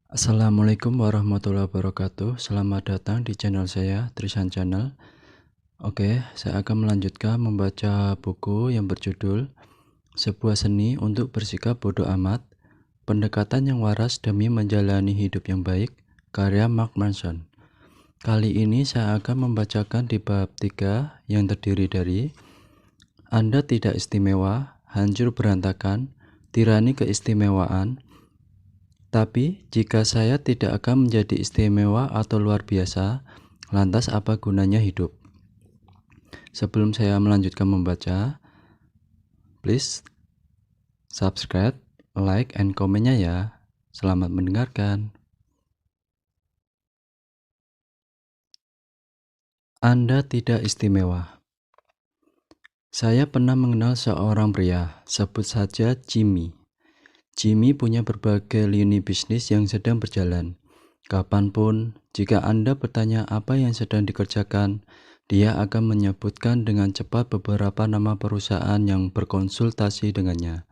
Assalamualaikum warahmatullahi wabarakatuh. Selamat datang di channel saya, Trisan Channel. Oke, saya akan melanjutkan membaca buku yang berjudul Sebuah Seni untuk Bersikap Bodoh Amat, Pendekatan yang Waras Demi Menjalani Hidup yang Baik, karya Mark Manson. Kali ini saya akan membacakan di bab 3 yang terdiri dari Anda tidak istimewa, hancur berantakan, tirani keistimewaan. Tapi, jika saya tidak akan menjadi istimewa atau luar biasa, lantas apa gunanya hidup? Sebelum saya melanjutkan membaca, please subscribe, like, and komennya ya. Selamat mendengarkan. Anda tidak istimewa. Saya pernah mengenal seorang pria, sebut saja Jimmy. Jimmy punya berbagai lini bisnis yang sedang berjalan. Kapanpun, jika Anda bertanya apa yang sedang dikerjakan, dia akan menyebutkan dengan cepat beberapa nama perusahaan yang berkonsultasi dengannya.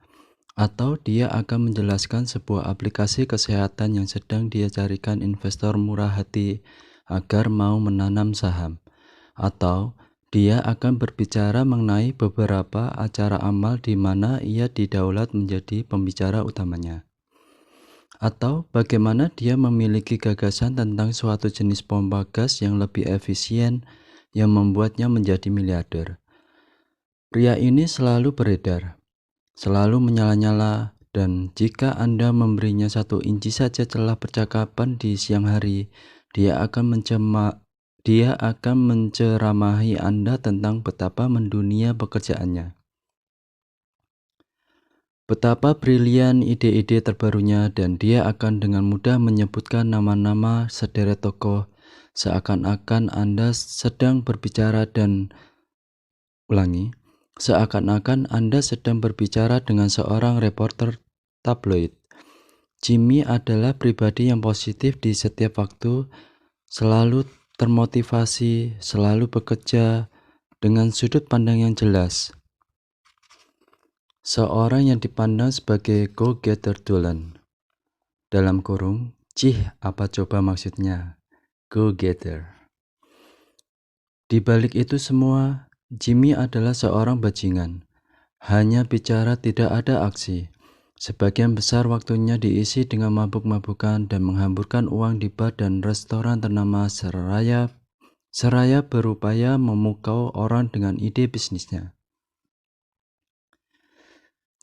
Atau dia akan menjelaskan sebuah aplikasi kesehatan yang sedang dia carikan investor murah hati agar mau menanam saham. Atau dia akan berbicara mengenai beberapa acara amal di mana ia didaulat menjadi pembicara utamanya. Atau bagaimana dia memiliki gagasan tentang suatu jenis pompa gas yang lebih efisien yang membuatnya menjadi miliarder. Pria ini selalu beredar, selalu menyala-nyala, dan jika Anda memberinya 1 inci saja celah percakapan di siang hari, dia akan menceramahi Anda tentang betapa mendunia pekerjaannya. Betapa brilian ide-ide terbarunya, dan dia akan dengan mudah menyebutkan nama-nama sederet tokoh, seakan-akan Anda sedang berbicara dengan seorang reporter tabloid. Jimmy adalah pribadi yang positif di setiap waktu, selalu termotivasi, selalu bekerja dengan sudut pandang yang jelas. Seorang yang dipandang sebagai go-getter Dolan. Dalam kurung, cih apa coba maksudnya? Go-getter. Di balik itu semua, Jimmy adalah seorang bajingan. Hanya bicara, tidak ada aksi. Sebagian besar waktunya diisi dengan mabuk-mabukan dan menghamburkan uang di bar dan restoran ternama seraya berupaya memukau orang dengan ide bisnisnya.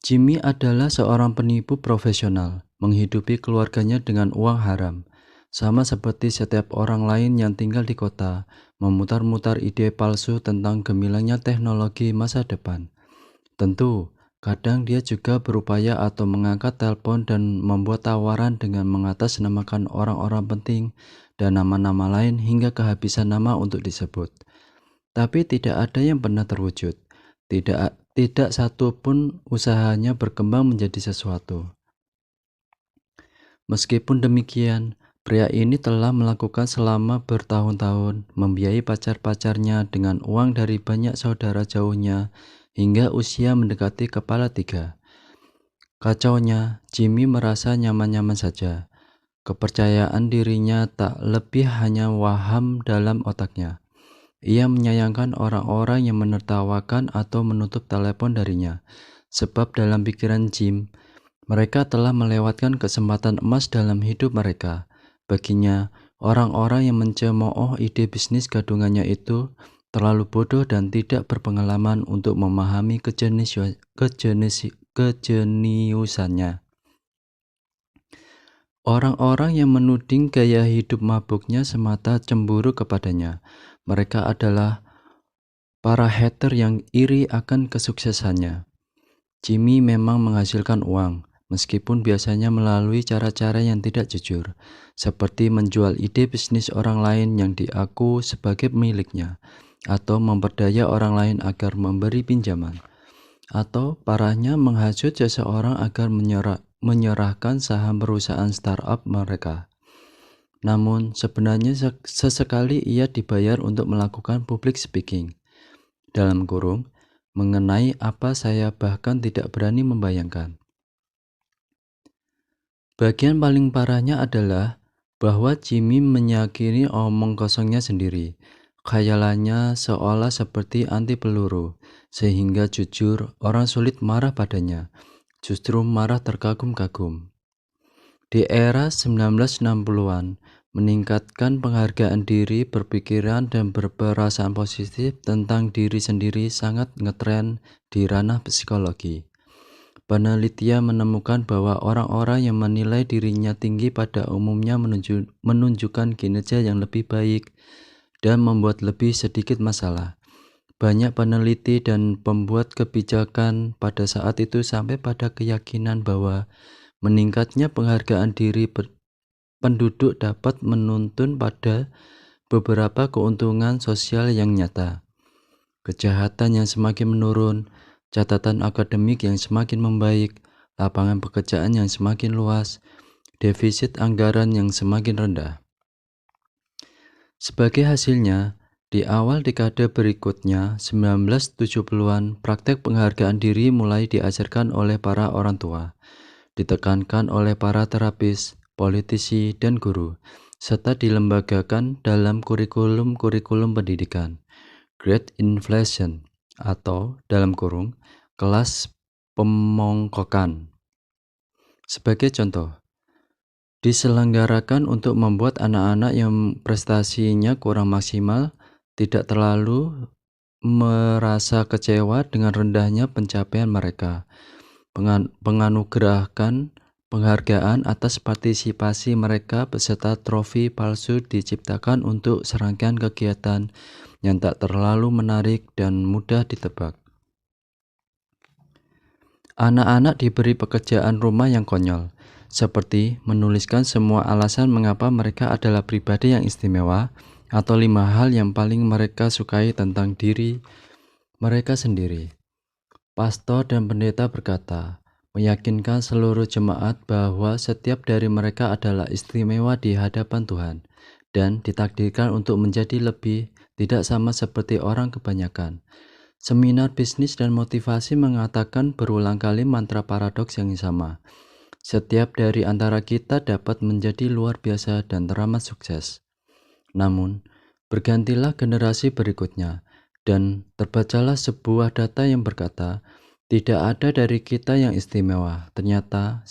Jimmy adalah seorang penipu profesional, menghidupi keluarganya dengan uang haram. Sama seperti setiap orang lain yang tinggal di kota, memutar-mutar ide palsu tentang gemilangnya teknologi masa depan. Tentu, kadang dia juga berupaya atau mengangkat telepon dan membuat tawaran dengan mengatasnamakan orang-orang penting dan nama-nama lain hingga kehabisan nama untuk disebut. Tapi tidak ada yang pernah terwujud. Tidak satu pun usahanya berkembang menjadi sesuatu. Meskipun demikian, pria ini telah melakukan selama bertahun-tahun, membiayai pacar-pacarnya dengan uang dari banyak saudara jauhnya, hingga usia mendekati kepala 3. Kacaunya, Jimmy merasa nyaman-nyaman saja. Kepercayaan dirinya tak lebih hanya waham dalam otaknya. Ia menyayangkan orang-orang yang menertawakan atau menutup telepon darinya, sebab dalam pikiran Jim, mereka telah melewatkan kesempatan emas dalam hidup mereka. Baginya, orang-orang yang mencemooh ide bisnis gadungannya itu terlalu bodoh dan tidak berpengalaman untuk memahami kejeniusannya. Orang-orang yang menuding gaya hidup mabuknya semata cemburu kepadanya. Mereka adalah para hater yang iri akan kesuksesannya. Jimmy memang menghasilkan uang, meskipun biasanya melalui cara-cara yang tidak jujur, seperti menjual ide bisnis orang lain yang diaku sebagai miliknya, atau memperdaya orang lain agar memberi pinjaman, atau parahnya menghasut seseorang agar menyerahkan saham perusahaan startup mereka. Namun, sebenarnya sesekali ia dibayar untuk melakukan public speaking. Dalam kurung, mengenai apa saya bahkan tidak berani membayangkan. Bagian paling parahnya adalah bahwa Jimmy meyakini omong kosongnya sendiri. Khayalannya seolah seperti anti peluru, sehingga jujur orang sulit marah padanya, justru marah terkagum-kagum. Di era 1960-an, meningkatkan penghargaan diri, berpikiran, dan berperasaan positif tentang diri sendiri sangat ngetren di ranah psikologi. Penelitian menemukan bahwa orang-orang yang menilai dirinya tinggi pada umumnya menunjukkan kinerja yang lebih baik dan membuat lebih sedikit masalah. Banyak peneliti dan pembuat kebijakan pada saat itu sampai pada keyakinan bahwa meningkatnya penghargaan diri penduduk dapat menuntun pada beberapa keuntungan sosial yang nyata. Kejahatan yang semakin menurun, catatan akademik yang semakin membaik, lapangan pekerjaan yang semakin luas, defisit anggaran yang semakin rendah. Sebagai hasilnya, di awal dekade berikutnya, 1970-an, praktek penghargaan diri mulai diajarkan oleh para orang tua, ditekankan oleh para terapis, politisi, dan guru, serta dilembagakan dalam kurikulum pendidikan. Great Inflation atau dalam kurung kelas pemongkokan. Sebagai contoh, diselenggarakan untuk membuat anak-anak yang prestasinya kurang maksimal tidak terlalu merasa kecewa dengan rendahnya pencapaian mereka. Penganugerahan penghargaan atas partisipasi mereka beserta trofi palsu diciptakan untuk serangkaian kegiatan yang tak terlalu menarik dan mudah ditebak. Anak-anak diberi pekerjaan rumah yang konyol, seperti menuliskan semua alasan mengapa mereka adalah pribadi yang istimewa atau 5 hal yang paling mereka sukai tentang diri mereka sendiri. Pastor dan pendeta berkata, meyakinkan seluruh jemaat bahwa setiap dari mereka adalah istimewa di hadapan Tuhan dan ditakdirkan untuk menjadi lebih, tidak sama seperti orang kebanyakan. Seminar bisnis dan motivasi mengatakan berulang kali mantra paradoks yang sama. Setiap dari antara kita dapat menjadi luar biasa dan teramat sukses. Namun, bergantilah generasi berikutnya, dan terbacalah sebuah data yang berkata, tidak ada dari kita yang istimewa. Ternyata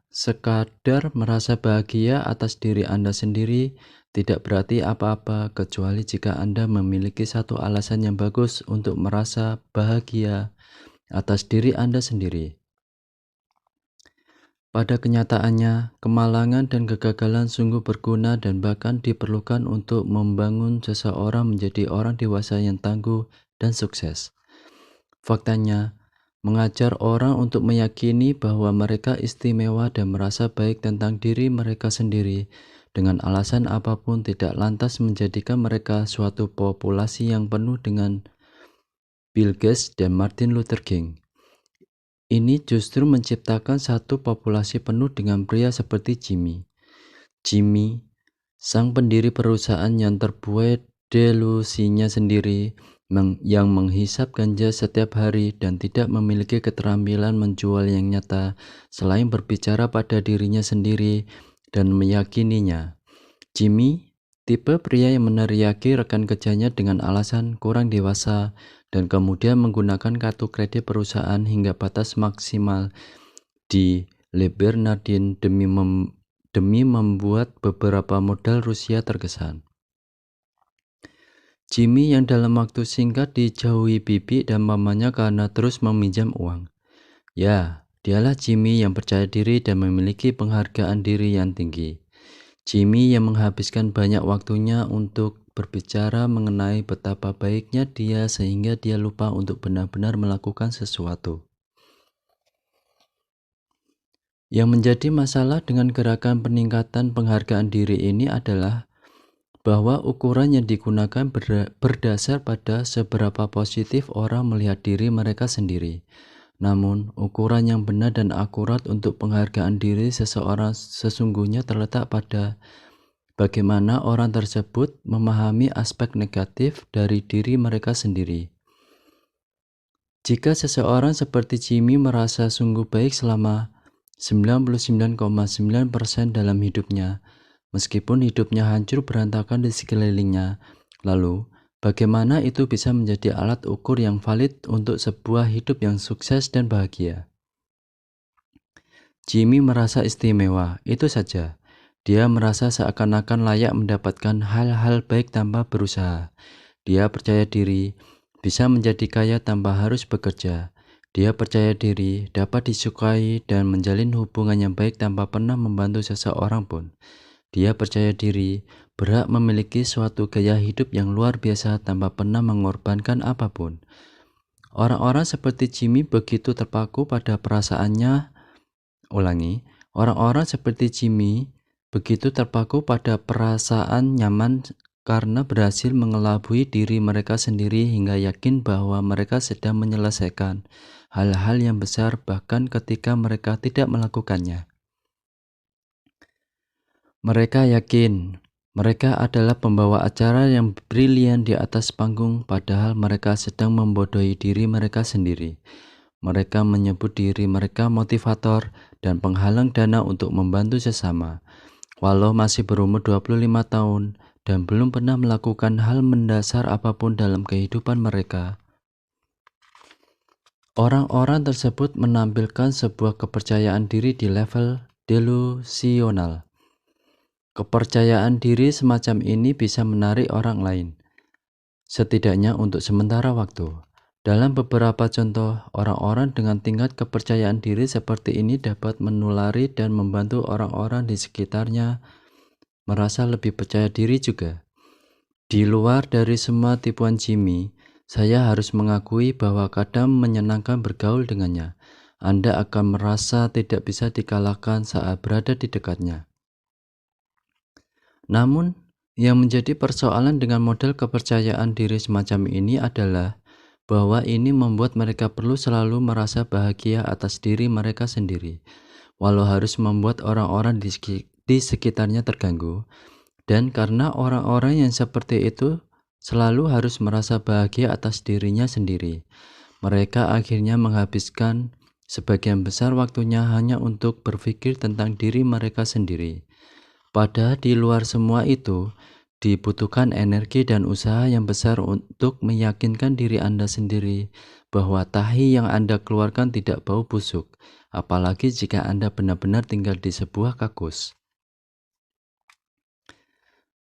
sekadar merasa bahagia atas diri Anda sendiri tidak berarti apa-apa kecuali jika Anda memiliki satu alasan yang bagus untuk merasa bahagia atas diri Anda sendiri. Pada kenyataannya, kemalangan dan kegagalan sungguh berguna dan bahkan diperlukan untuk membangun seseorang menjadi orang dewasa yang tangguh dan sukses. Faktanya, mengajar orang untuk meyakini bahwa mereka istimewa dan merasa baik tentang diri mereka sendiri dengan alasan apapun tidak lantas menjadikan mereka suatu populasi yang penuh dengan Bill Gates dan Martin Luther King. Ini justru menciptakan satu populasi penuh dengan pria seperti Jimmy. Jimmy, sang pendiri perusahaan yang terbuai delusinya sendiri, yang menghisap ganja setiap hari dan tidak memiliki keterampilan menjual yang nyata selain berbicara pada dirinya sendiri dan meyakininya. Jimmy, tipe pria yang meneriaki rekan kerjanya dengan alasan kurang dewasa dan kemudian menggunakan kartu kredit perusahaan hingga batas maksimal di Le Bernardin demi membuat beberapa modal Rusia terkesan. Jimmy yang dalam waktu singkat dijauhi bibi dan mamanya karena terus meminjam uang. Ya, dialah Jimmy yang percaya diri dan memiliki penghargaan diri yang tinggi. Jimmy yang menghabiskan banyak waktunya untuk berbicara mengenai betapa baiknya dia sehingga dia lupa untuk benar-benar melakukan sesuatu. Yang menjadi masalah dengan gerakan peningkatan penghargaan diri ini adalah bahwa ukuran yang digunakan berdasar pada seberapa positif orang melihat diri mereka sendiri. Namun, ukuran yang benar dan akurat untuk penghargaan diri seseorang sesungguhnya terletak pada bagaimana orang tersebut memahami aspek negatif dari diri mereka sendiri. Jika seseorang seperti Jimmy merasa sungguh baik selama 99,9% dalam hidupnya, meskipun hidupnya hancur berantakan di sekelilingnya. Lalu, bagaimana itu bisa menjadi alat ukur yang valid untuk sebuah hidup yang sukses dan bahagia? Jimmy merasa istimewa, itu saja. Dia merasa seakan-akan layak mendapatkan hal-hal baik tanpa berusaha. Dia percaya diri, bisa menjadi kaya tanpa harus bekerja. Dia percaya diri, dapat disukai dan menjalin hubungan yang baik tanpa pernah membantu seseorang pun. Dia percaya diri, berhak memiliki suatu gaya hidup yang luar biasa tanpa pernah mengorbankan apapun. Orang-orang seperti Jimmy begitu terpaku pada perasaannya. Orang-orang seperti Jimmy begitu terpaku pada perasaan nyaman karena berhasil mengelabui diri mereka sendiri hingga yakin bahwa mereka sedang menyelesaikan hal-hal yang besar bahkan ketika mereka tidak melakukannya. Mereka yakin mereka adalah pembawa acara yang brilian di atas panggung, padahal mereka sedang membodohi diri mereka sendiri. Mereka menyebut diri mereka motivator dan penghalang dana untuk membantu sesama. Walau masih berumur 25 tahun dan belum pernah melakukan hal mendasar apapun dalam kehidupan mereka, orang-orang tersebut menampilkan sebuah kepercayaan diri di level delusional. Kepercayaan diri semacam ini bisa menarik orang lain, setidaknya untuk sementara waktu. Dalam beberapa contoh, orang-orang dengan tingkat kepercayaan diri seperti ini dapat menulari dan membantu orang-orang di sekitarnya merasa lebih percaya diri juga. Di luar dari semua tipuan Jimmy, saya harus mengakui bahwa kadang menyenangkan bergaul dengannya. Anda akan merasa tidak bisa dikalahkan saat berada di dekatnya. Namun, yang menjadi persoalan dengan model kepercayaan diri semacam ini adalah bahwa ini membuat mereka perlu selalu merasa bahagia atas diri mereka sendiri, walau harus membuat orang-orang di sekitarnya terganggu. Dan karena orang-orang yang seperti itu selalu harus merasa bahagia atas dirinya sendiri, mereka akhirnya menghabiskan sebagian besar waktunya hanya untuk berpikir tentang diri mereka sendiri. Padahal di luar semua itu, dibutuhkan energi dan usaha yang besar untuk meyakinkan diri Anda sendiri bahwa tahi yang Anda keluarkan tidak bau busuk, apalagi jika Anda benar-benar tinggal di sebuah kakus.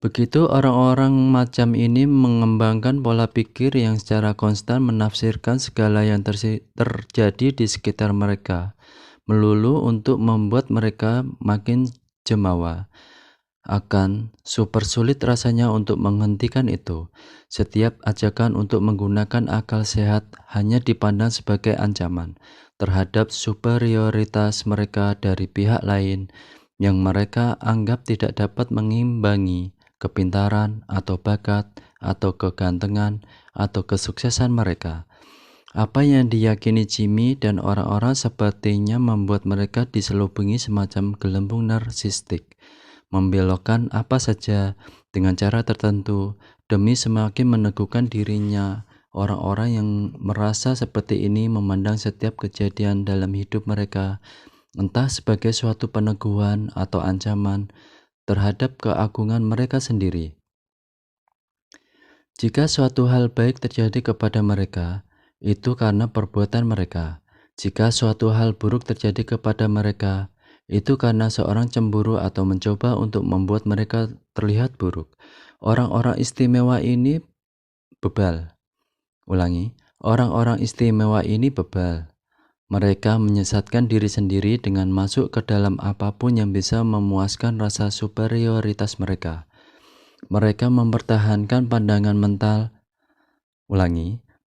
Begitu orang-orang macam ini mengembangkan pola pikir yang secara konstan menafsirkan segala yang terjadi di sekitar mereka, melulu untuk membuat mereka makin jemawa. Akan super sulit rasanya untuk menghentikan itu. Setiap ajakan untuk menggunakan akal sehat hanya dipandang sebagai ancaman terhadap superioritas mereka dari pihak lain yang mereka anggap tidak dapat mengimbangi kepintaran atau bakat atau kegantengan atau kesuksesan mereka. Apa yang diyakini Jimmy dan orang-orang sepertinya membuat mereka diselubungi semacam gelembung narsistik, membelokkan apa saja dengan cara tertentu demi semakin meneguhkan dirinya. Orang-orang yang merasa seperti ini memandang setiap kejadian dalam hidup mereka entah sebagai suatu peneguhan atau ancaman terhadap keagungan mereka sendiri. Jika suatu hal baik terjadi kepada mereka, itu karena perbuatan mereka. Jika suatu hal buruk terjadi kepada mereka, itu karena seorang cemburu atau mencoba untuk membuat mereka terlihat buruk. Orang-orang istimewa ini bebal. Orang-orang istimewa ini bebal. Mereka menyesatkan diri sendiri dengan masuk ke dalam apapun yang bisa memuaskan rasa superioritas mereka. Mereka mempertahankan pandangan mental.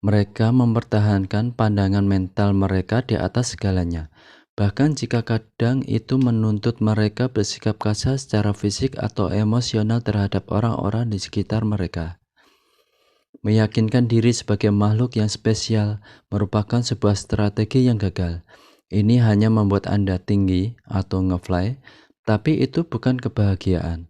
Mereka mempertahankan pandangan mental mereka di atas segalanya. Bahkan jika kadang itu menuntut mereka bersikap kasar secara fisik atau emosional terhadap orang-orang di sekitar mereka. Meyakinkan diri sebagai makhluk yang spesial merupakan sebuah strategi yang gagal. Ini hanya membuat Anda tinggi atau ngefly, tapi itu bukan kebahagiaan.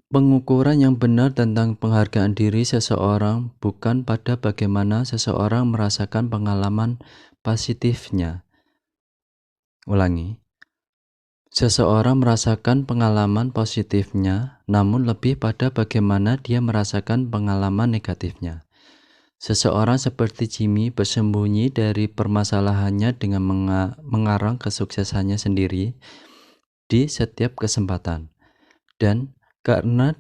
Pengukuran yang benar tentang penghargaan diri seseorang bukan pada bagaimana seseorang merasakan pengalaman positifnya, Ulangi. Seseorang merasakan pengalaman positifnya, namun lebih pada bagaimana dia merasakan pengalaman negatifnya. Seseorang seperti Jimmy bersembunyi dari permasalahannya dengan mengarang kesuksesannya sendiri di setiap kesempatan. Dan karena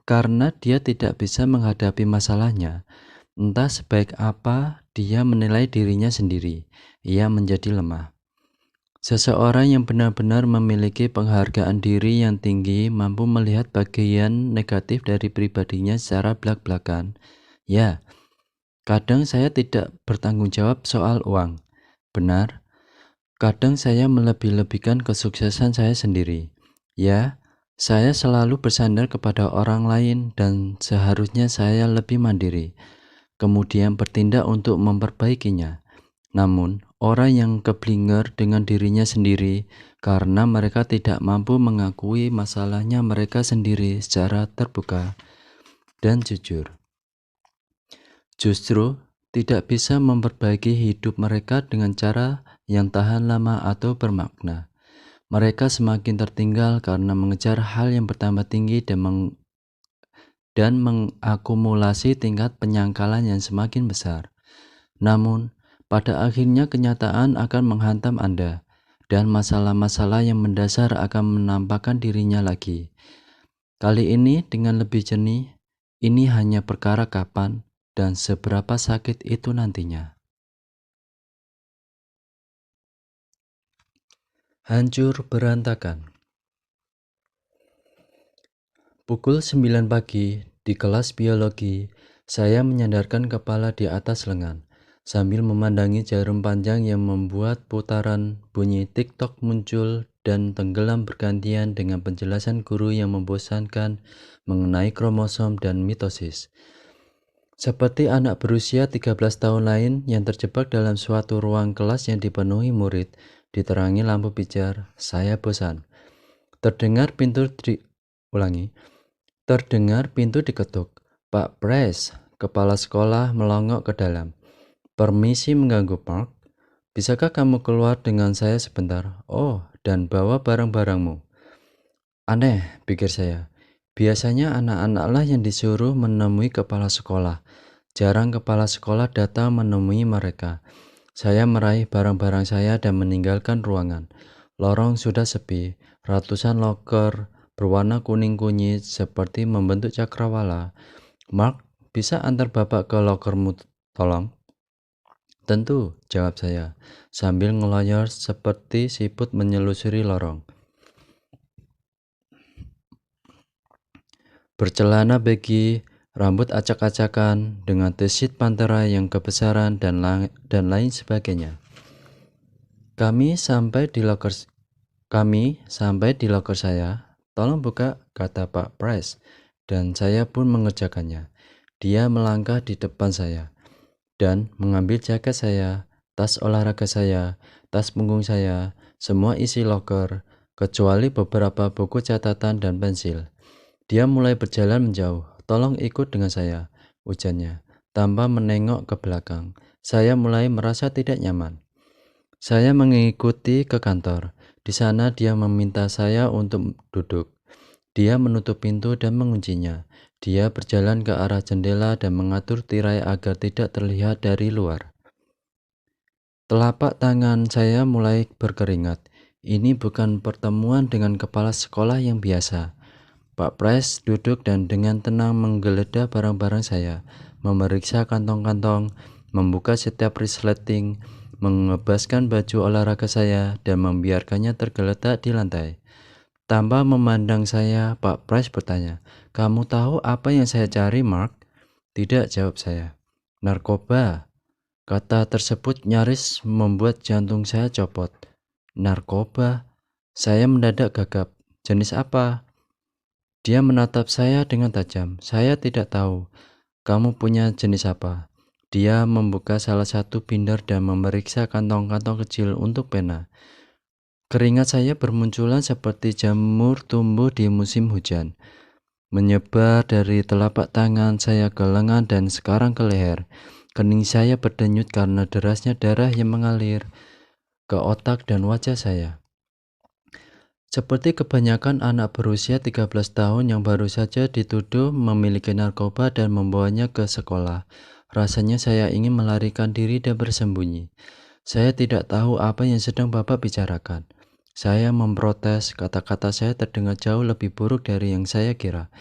karena dia tidak bisa menghadapi masalahnya, entah sebaik apa dia menilai dirinya sendiri, ia menjadi lemah. Seseorang yang benar-benar memiliki penghargaan diri yang tinggi mampu melihat bagian negatif dari pribadinya secara belak-belakan. Ya, kadang saya tidak bertanggung jawab soal uang. Benar, kadang saya melebih-lebihkan kesuksesan saya sendiri. Ya, saya selalu bersandar kepada orang lain dan seharusnya saya lebih mandiri, kemudian bertindak untuk memperbaikinya. Namun, orang yang keblinger dengan dirinya sendiri karena mereka tidak mampu mengakui masalahnya mereka sendiri secara terbuka dan jujur, justru tidak bisa memperbaiki hidup mereka dengan cara yang tahan lama atau bermakna. Mereka semakin tertinggal karena mengejar hal yang bertambah tinggi dan mengakumulasi tingkat penyangkalan yang semakin besar. Namun, pada akhirnya kenyataan akan menghantam Anda, dan masalah-masalah yang mendasar akan menampakkan dirinya lagi. Kali ini dengan lebih jernih, ini hanya perkara kapan dan seberapa sakit itu nantinya. Hancur berantakan. Pukul 9 pagi, di kelas biologi, saya menyandarkan kepala di atas lengan, sambil memandangi jarum panjang yang membuat putaran bunyi TikTok muncul dan tenggelam bergantian dengan penjelasan guru yang membosankan mengenai kromosom dan mitosis. Seperti anak berusia 13 tahun lain yang terjebak dalam suatu ruang kelas yang dipenuhi murid, diterangi lampu pijar, saya bosan. Terdengar pintu diketuk. Pak Pres, kepala sekolah melongok ke dalam. Permisi mengganggu, Park. Bisakah kamu keluar dengan saya sebentar? Oh, dan bawa barang-barangmu. Aneh, pikir saya. Biasanya anak-anaklah yang disuruh menemui kepala sekolah. Jarang kepala sekolah datang menemui mereka. Saya meraih barang-barang saya dan meninggalkan ruangan. Lorong sudah sepi. Ratusan loker berwarna kuning kunyit seperti membentuk cakrawala. Mark, bisa antar bapak ke lokermu, tolong? Tentu, jawab saya, sambil ngeloyor seperti siput menyelusuri lorong. Bercelana baggy, rambut acak-acakan, dengan t-shirt pantera yang kebesaran dan lain sebagainya. Kami sampai di loker saya. Tolong buka, kata Pak Price, dan saya pun mengerjakannya. Dia melangkah di depan saya dan mengambil jaket saya, tas olahraga saya, tas punggung saya, semua isi loker, kecuali beberapa buku catatan dan pensil. Dia mulai berjalan menjauh. Tolong ikut dengan saya, ujarnya, tanpa menengok ke belakang. Saya mulai merasa tidak nyaman. Saya mengikuti ke kantor. Di sana dia meminta saya untuk duduk. Dia menutup pintu dan menguncinya. Dia berjalan ke arah jendela dan mengatur tirai agar tidak terlihat dari luar. Telapak tangan saya mulai berkeringat. Ini bukan pertemuan dengan kepala sekolah yang biasa. Pak Price duduk dan dengan tenang menggeledah barang-barang saya, memeriksa kantong-kantong, membuka setiap resleting, mengebaskan baju olahraga saya, dan membiarkannya tergeletak di lantai. Tanpa memandang saya, Pak Price bertanya, "Kamu tahu apa yang saya cari, Mark?" "Tidak," jawab saya. "Narkoba." Kata tersebut nyaris membuat jantung saya copot. Narkoba? Saya mendadak gagap. Jenis apa? Dia menatap saya dengan tajam. Saya tidak tahu. Kamu punya jenis apa? Dia membuka salah satu binder dan memeriksa kantong-kantong kecil untuk pena. Keringat saya bermunculan seperti jamur tumbuh di musim hujan. Menyebar dari telapak tangan saya ke lengan dan sekarang ke leher. Kening saya berdenyut karena derasnya darah yang mengalir. ke otak dan wajah saya. Seperti kebanyakan anak berusia 13 tahun yang baru saja dituduh memiliki narkoba dan membawanya ke sekolah, rasanya saya ingin melarikan diri dan bersembunyi. Saya tidak tahu apa yang sedang Bapak bicarakan. Saya memprotes, kata-kata saya terdengar jauh lebih buruk dari yang saya kira.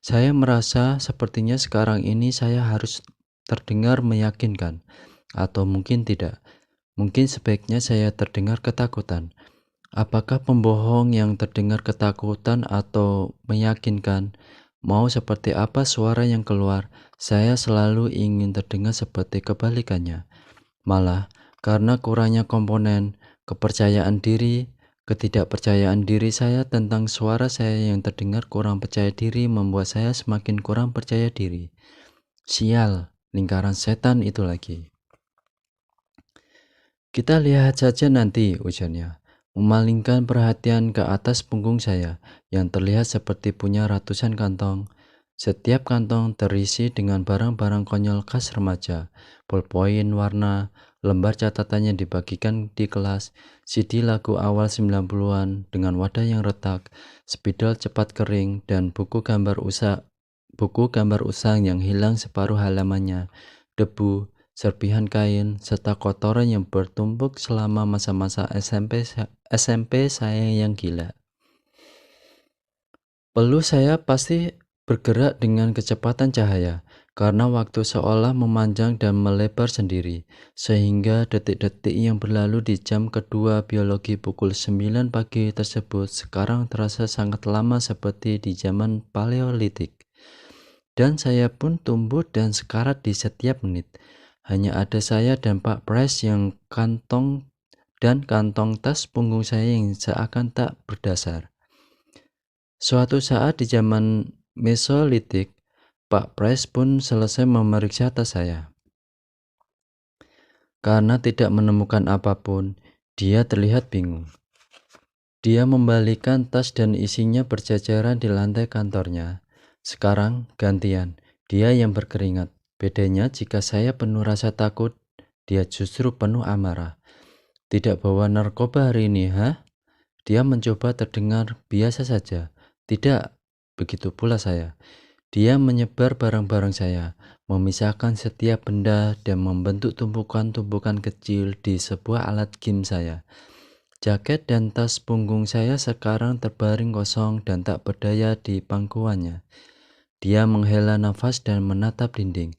Saya merasa sepertinya sekarang ini saya harus terdengar meyakinkan, atau mungkin tidak. Mungkin sebaiknya saya terdengar ketakutan. Apakah pembohong yang terdengar ketakutan atau meyakinkan? Mau seperti apa suara yang keluar? Saya selalu ingin terdengar seperti kebalikannya. Malah, karena kurangnya komponen kepercayaan diri, ketidakpercayaan diri saya tentang suara saya yang terdengar kurang percaya diri membuat saya semakin kurang percaya diri. Sial, lingkaran setan itu lagi. Kita lihat saja nanti, ujarnya, memalingkan perhatian ke atas punggung saya, yang terlihat seperti punya ratusan kantong. Setiap kantong terisi dengan barang-barang konyol khas remaja, ballpoint warna, lembar catatannya dibagikan di kelas, CD lagu awal 90-an dengan wadah yang retak, spidol cepat kering, dan buku gambar usang yang hilang separuh halamannya, debu, serpihan kain, serta kotoran yang bertumpuk selama masa-masa SMP saya yang gila. Peluh saya pasti bergerak dengan kecepatan cahaya, karena waktu seolah memanjang dan melebar sendiri, sehingga detik-detik yang berlalu di jam kedua biologi pukul 9 pagi tersebut sekarang terasa sangat lama seperti di zaman Paleolitik. Dan saya pun tumbuh dan sekarat di setiap menit. Hanya ada saya dan Pak Price yang kantong tas punggung saya yang seakan tak berdasar. Suatu saat di zaman Mesolitik, Pak Price pun selesai memeriksa tas saya. Karena tidak menemukan apapun, dia terlihat bingung. Dia membalikan tas dan isinya berjajaran di lantai kantornya. Sekarang gantian, dia yang berkeringat. Bedanya jika saya penuh rasa takut, dia justru penuh amarah. Tidak bawa narkoba hari ini, ha? Dia mencoba terdengar biasa saja. Tidak, begitu pula saya. Dia menyebar barang-barang saya, memisahkan setiap benda dan membentuk tumpukan-tumpukan kecil di sebuah alat gym saya. Jaket dan tas punggung saya sekarang terbaring kosong dan tak berdaya di pangkuannya. Dia menghela nafas dan menatap dinding,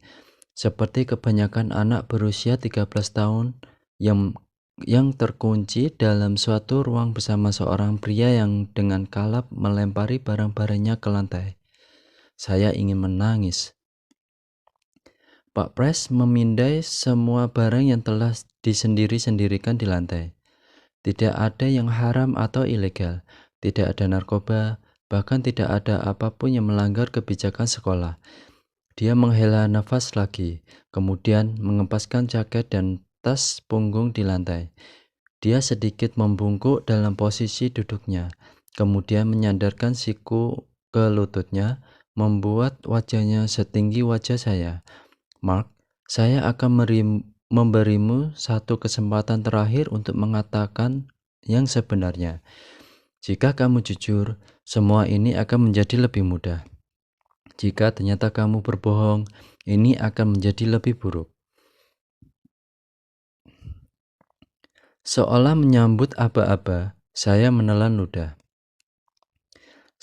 seperti kebanyakan anak berusia 13 tahun yang terkunci dalam suatu ruang bersama seorang pria yang dengan kalap melempari barang-barangnya ke lantai. Saya ingin menangis. Pak Pres memindai semua barang yang telah disendiri-sendirikan di lantai. Tidak ada yang haram atau ilegal, tidak ada narkoba, bahkan tidak ada apapun yang melanggar kebijakan sekolah. Dia menghela nafas lagi, kemudian mengempaskan jaket dan tas punggung di lantai. Dia sedikit membungkuk dalam posisi duduknya, kemudian menyandarkan siku ke lututnya, membuat wajahnya setinggi wajah saya. Mark, saya akan memberimu satu kesempatan terakhir untuk mengatakan yang sebenarnya. Jika kamu jujur, semua ini akan menjadi lebih mudah. Jika ternyata kamu berbohong, ini akan menjadi lebih buruk. Seolah menyambut aba-aba, saya menelan ludah.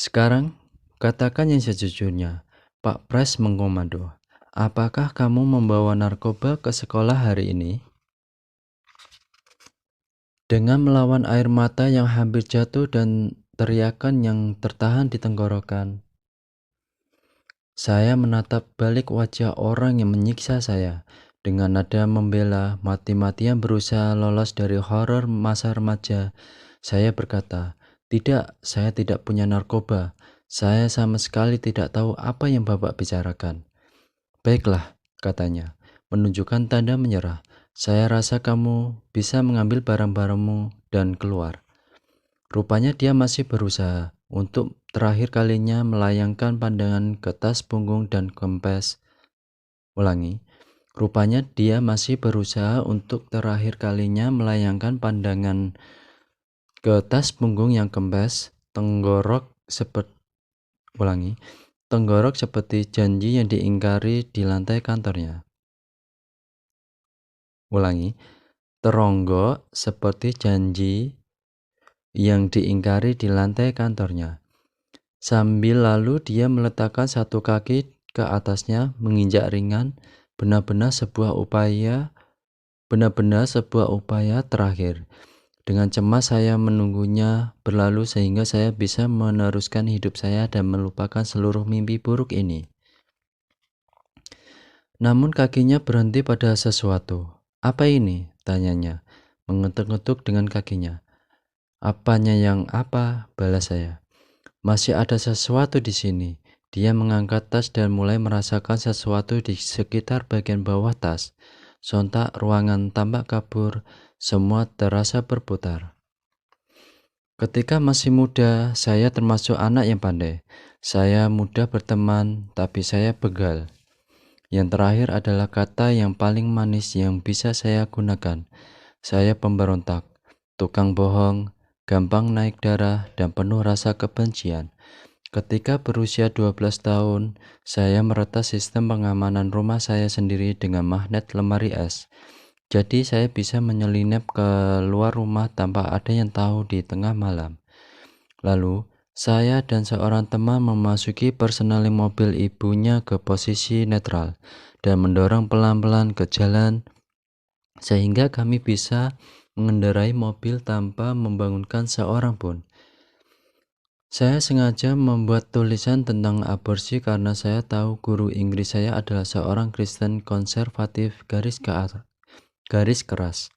Sekarang, katakan yang sejujurnya. Pak Pres mengkomando. Apakah kamu membawa narkoba ke sekolah hari ini? Dengan melawan air mata yang hampir jatuh dan teriakan yang tertahan di tenggorokan, saya menatap balik wajah orang yang menyiksa saya. Dengan nada membela, mati-matian berusaha lolos dari horor masa remaja, saya berkata, "Tidak, saya tidak punya narkoba. Saya sama sekali tidak tahu apa yang Bapak bicarakan." "Baiklah," katanya, menunjukkan tanda menyerah. "Saya rasa kamu bisa mengambil barang-barangmu dan keluar." Rupanya dia masih berusaha untuk terakhir kalinya melayangkan pandangan ke tas punggung dan kempes. Ulangi, Rupanya dia masih berusaha untuk terakhir kalinya melayangkan pandangan ke tas punggung yang kempes, tenggorok seperti janji yang diingkari di lantai kantornya. Teronggok seperti janji yang diingkari di lantai kantornya. Sambil lalu dia meletakkan satu kaki ke atasnya, menginjak ringan, benar-benar sebuah upaya terakhir. Dengan cemas saya menunggunya berlalu sehingga saya bisa meneruskan hidup saya dan melupakan seluruh mimpi buruk ini. Namun kakinya berhenti pada sesuatu. "Apa ini?" tanyanya, mengetuk-ngetuk dengan kakinya. "Apanya yang apa?" balas saya. "Masih ada sesuatu di sini." Dia mengangkat tas dan mulai merasakan sesuatu di sekitar bagian bawah tas. Sontak ruangan tampak kabur, semua terasa berputar. Ketika masih muda, saya termasuk anak yang pandai. Saya mudah berteman, tapi saya begal. Yang terakhir adalah kata yang paling manis yang bisa saya gunakan. Saya pemberontak, tukang bohong, gampang naik darah, dan penuh rasa kebencian. Ketika berusia 12 tahun, saya meretas sistem pengamanan rumah saya sendiri dengan magnet lemari es. Jadi saya bisa menyelinap ke luar rumah tanpa ada yang tahu di tengah malam. Lalu, saya dan seorang teman memasuki persenaling mobil ibunya ke posisi netral dan mendorong pelan-pelan ke jalan sehingga kami bisa mengendarai mobil tanpa membangunkan seorang pun. Saya sengaja membuat tulisan tentang aborsi karena saya tahu guru Inggris saya adalah seorang Kristen konservatif garis keras.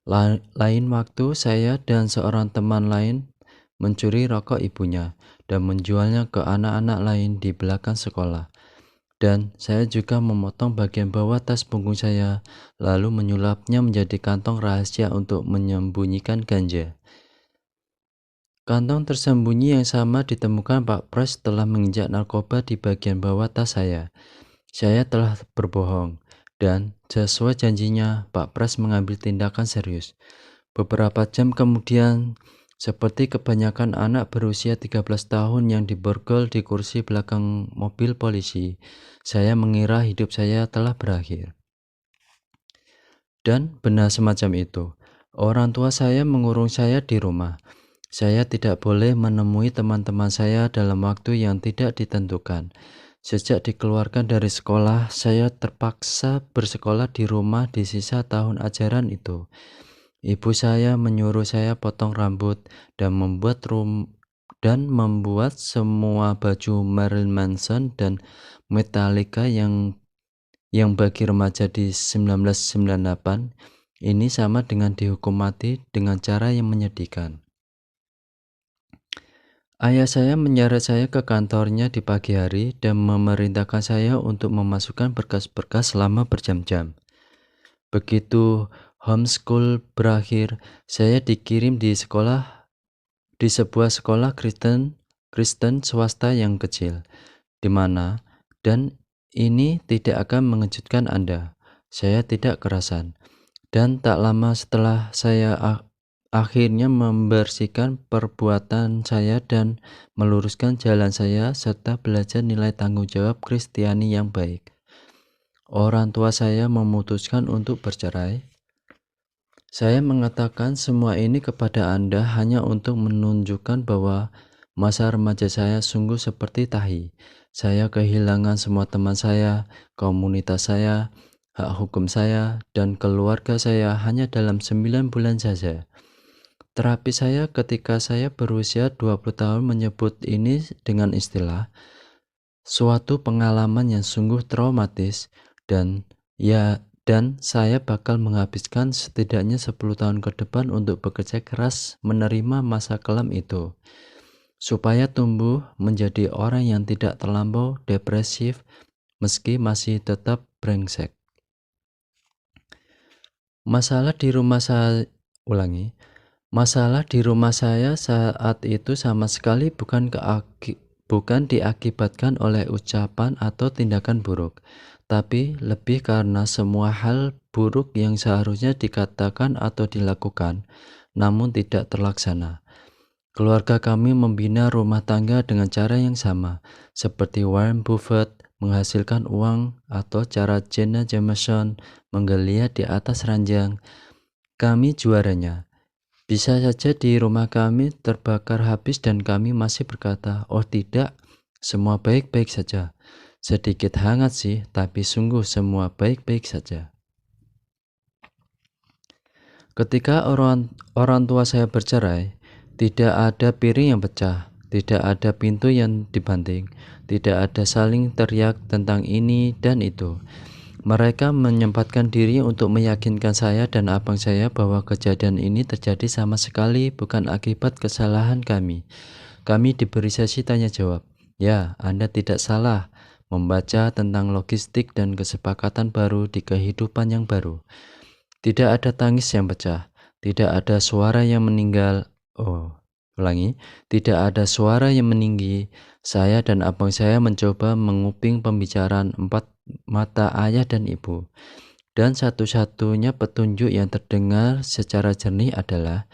Lain waktu, saya dan seorang teman lain mencuri rokok ibunya dan menjualnya ke anak-anak lain di belakang sekolah. Dan saya juga memotong bagian bawah tas punggung saya, lalu menyulapnya menjadi kantong rahasia untuk menyembunyikan ganja. Kantong tersembunyi yang sama ditemukan Pak Pres setelah menginjak narkoba di bagian bawah tas saya. Saya telah berbohong, dan sesuai janjinya, Pak Pres mengambil tindakan serius. Beberapa jam kemudian, seperti kebanyakan anak berusia 13 tahun yang diborgol di kursi belakang mobil polisi, saya mengira hidup saya telah berakhir. Dan benar semacam itu. Orang tua saya mengurung saya di rumah. Saya tidak boleh menemui teman-teman saya dalam waktu yang tidak ditentukan. Sejak dikeluarkan dari sekolah, saya terpaksa bersekolah di rumah di sisa tahun ajaran itu. Ibu saya menyuruh saya potong rambut dan membuat semua baju Marilyn Manson dan Metallica yang bagi remaja di 1998 ini sama dengan dihukum mati dengan cara yang menyedihkan. Ayah saya menyeret saya ke kantornya di pagi hari dan memerintahkan saya untuk memasukkan berkas-berkas selama berjam-jam. Begitu homeschool berakhir, saya dikirim di sebuah sekolah Kristen swasta yang kecil, di mana, dan ini tidak akan mengejutkan Anda, saya tidak kerasan. Dan tak lama setelah saya akhirnya membersihkan perbuatan saya dan meluruskan jalan saya serta belajar nilai tanggung jawab Kristiani yang baik. Orang tua saya memutuskan untuk bercerai. Saya mengatakan semua ini kepada Anda hanya untuk menunjukkan bahwa masa remaja saya sungguh seperti tahi. Saya kehilangan semua teman saya, komunitas saya, hak hukum saya, dan keluarga saya hanya dalam 9 bulan saja. Terapi saya ketika saya berusia 20 tahun menyebut ini dengan istilah suatu pengalaman yang sungguh traumatis dan saya bakal menghabiskan setidaknya 10 tahun ke depan untuk bekerja keras menerima masa kelam itu supaya tumbuh menjadi orang yang tidak terlampau depresif meski masih tetap brengsek. Masalah di rumah saya saat itu sama sekali bukan diakibatkan oleh ucapan atau tindakan buruk, tapi lebih karena semua hal buruk yang seharusnya dikatakan atau dilakukan, namun tidak terlaksana. Keluarga kami membina rumah tangga dengan cara yang sama, seperti Warren Buffett menghasilkan uang atau cara Jenna Jameson menggeliat di atas ranjang. Kami juaranya. Bisa saja di rumah kami terbakar habis dan kami masih berkata, "Oh tidak, semua baik-baik saja." Sedikit hangat sih, tapi sungguh semua baik-baik saja. Ketika orang tua saya bercerai, tidak ada piring yang pecah, tidak ada pintu yang dibanting, tidak ada saling teriak tentang ini dan itu. Mereka menyempatkan diri untuk meyakinkan saya dan abang saya bahwa kejadian ini terjadi sama sekali bukan akibat kesalahan kami. Kami diberi sesi tanya jawab. Ya, Anda tidak salah membaca tentang logistik dan kesepakatan baru di kehidupan yang baru. Tidak ada tangis yang pecah, tidak ada suara yang meninggal. Ulangi, tidak ada suara yang meninggi. Saya dan abang saya mencoba menguping pembicaraan empat mata ayah dan ibu. Dan satu-satunya petunjuk yang terdengar secara jernih adalah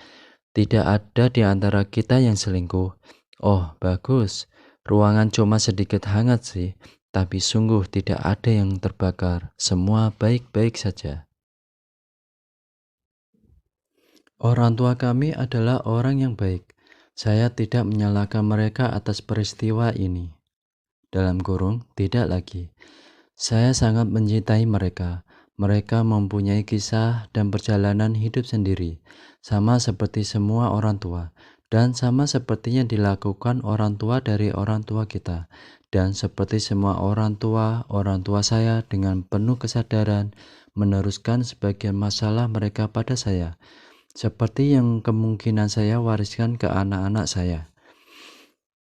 tidak ada di antara kita yang selingkuh. Oh, bagus. Ruangan cuma sedikit hangat sih, tapi sungguh tidak ada yang terbakar. Semua baik-baik saja. Orang tua kami adalah orang yang baik. Saya tidak menyalahkan mereka atas peristiwa ini. Dalam kurung, tidak lagi. Saya sangat mencintai mereka. Mereka mempunyai kisah dan perjalanan hidup sendiri, sama seperti semua orang tua, dan sama seperti yang dilakukan orang tua dari orang tua kita, dan seperti semua orang tua saya dengan penuh kesadaran meneruskan sebagian masalah mereka pada saya, seperti yang kemungkinan saya wariskan ke anak-anak saya.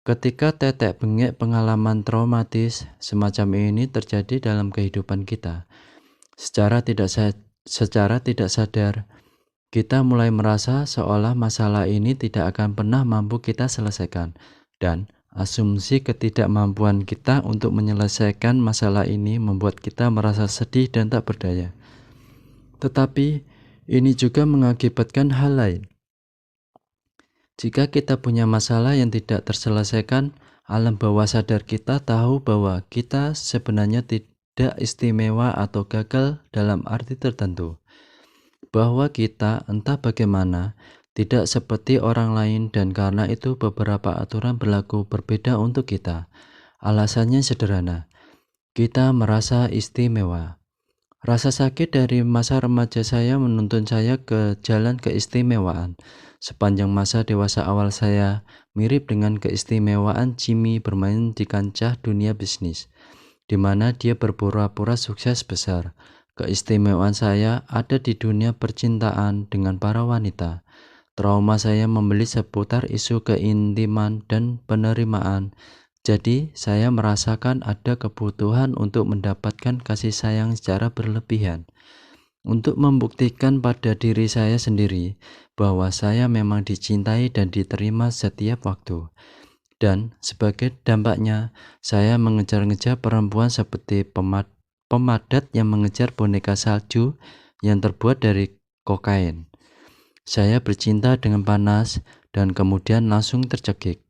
Ketika tetek bengek pengalaman traumatis semacam ini terjadi dalam kehidupan kita, secara tidak sadar, kita mulai merasa seolah masalah ini tidak akan pernah mampu kita selesaikan, dan asumsi ketidakmampuan kita untuk menyelesaikan masalah ini membuat kita merasa sedih dan tak berdaya. Tetapi ini juga mengakibatkan hal lain. Jika kita punya masalah yang tidak terselesaikan, alam bawah sadar kita tahu bahwa kita sebenarnya tidak istimewa atau gagal dalam arti tertentu. Bahwa kita entah bagaimana tidak seperti orang lain dan karena itu beberapa aturan berlaku berbeda untuk kita. Alasannya sederhana. Kita merasa istimewa. Rasa sakit dari masa remaja saya menuntun saya ke jalan keistimewaan. Sepanjang masa dewasa awal saya mirip dengan keistimewaan Jimmy bermain di kancah dunia bisnis, di mana dia berpura-pura sukses besar. Keistimewaan saya ada di dunia percintaan dengan para wanita. Trauma saya membeli seputar isu keintiman dan penerimaan. Jadi, saya merasakan ada kebutuhan untuk mendapatkan kasih sayang secara berlebihan, untuk membuktikan pada diri saya sendiri bahwa saya memang dicintai dan diterima setiap waktu. Dan sebagai dampaknya, saya mengejar-ngejar perempuan seperti pemadat yang mengejar boneka salju yang terbuat dari kokain. Saya bercinta dengan panas dan kemudian langsung tercekik.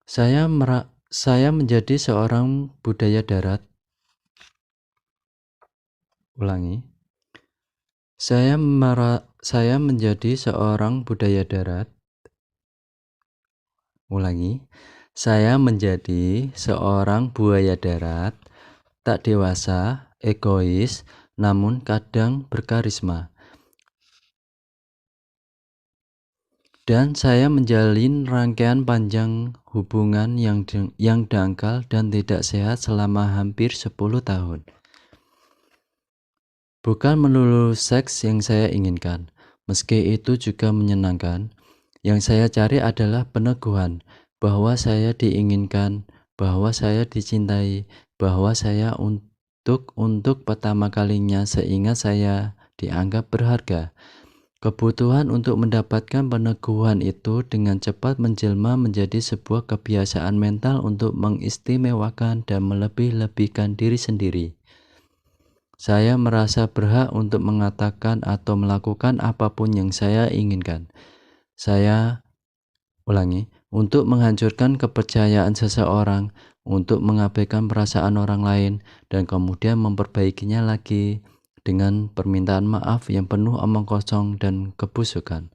Saya menjadi seorang budaya darat. Ulangi. Saya menjadi seorang budaya darat. Ulangi. Saya menjadi seorang buaya darat, tak dewasa, egois, namun kadang berkarisma. Dan saya menjalin rangkaian panjang hubungan yang dangkal dan tidak sehat selama hampir 10 tahun. Bukan melulu seks yang saya inginkan, meski itu juga menyenangkan. Yang saya cari adalah peneguhan bahwa saya diinginkan, bahwa saya dicintai, bahwa saya untuk pertama kalinya seingat saya dianggap berharga. Kebutuhan untuk mendapatkan peneguhan itu dengan cepat menjelma menjadi sebuah kebiasaan mental untuk mengistimewakan dan melebih-lebihkan diri sendiri. Saya merasa berhak untuk mengatakan atau melakukan apapun yang saya inginkan. Saya untuk menghancurkan kepercayaan seseorang, untuk mengabaikan perasaan orang lain, dan kemudian memperbaikinya lagi dengan permintaan maaf yang penuh omong kosong dan kebusukan.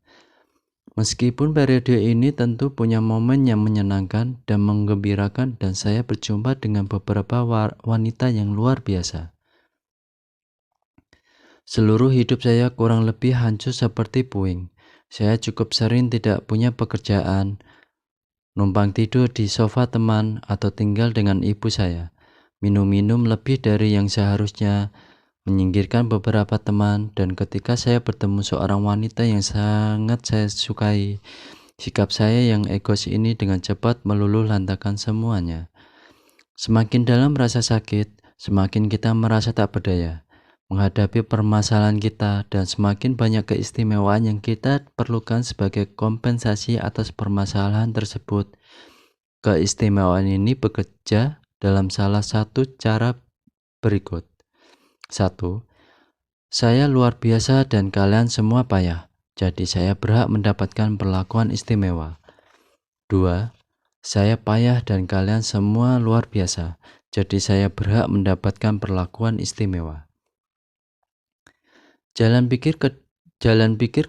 Meskipun periode ini tentu punya momen yang menyenangkan dan menggembirakan, dan saya berjumpa dengan beberapa wanita yang luar biasa. Seluruh hidup saya kurang lebih hancur seperti puing. Saya cukup sering tidak punya pekerjaan, numpang tidur di sofa teman, atau tinggal dengan ibu saya. Minum-minum lebih dari yang seharusnya, menyingkirkan beberapa teman, dan ketika saya bertemu seorang wanita yang sangat saya sukai, sikap saya yang egois ini dengan cepat meluluh lantakan semuanya. Semakin dalam rasa sakit, semakin kita merasa tak berdaya menghadapi permasalahan kita, dan semakin banyak keistimewaan yang kita perlukan sebagai kompensasi atas permasalahan tersebut. Keistimewaan ini bekerja dalam salah satu cara berikut. 1. Saya luar biasa dan kalian semua payah, jadi saya berhak mendapatkan perlakuan istimewa. 2. Saya payah dan kalian semua luar biasa, jadi saya berhak mendapatkan perlakuan istimewa. Jalan pikir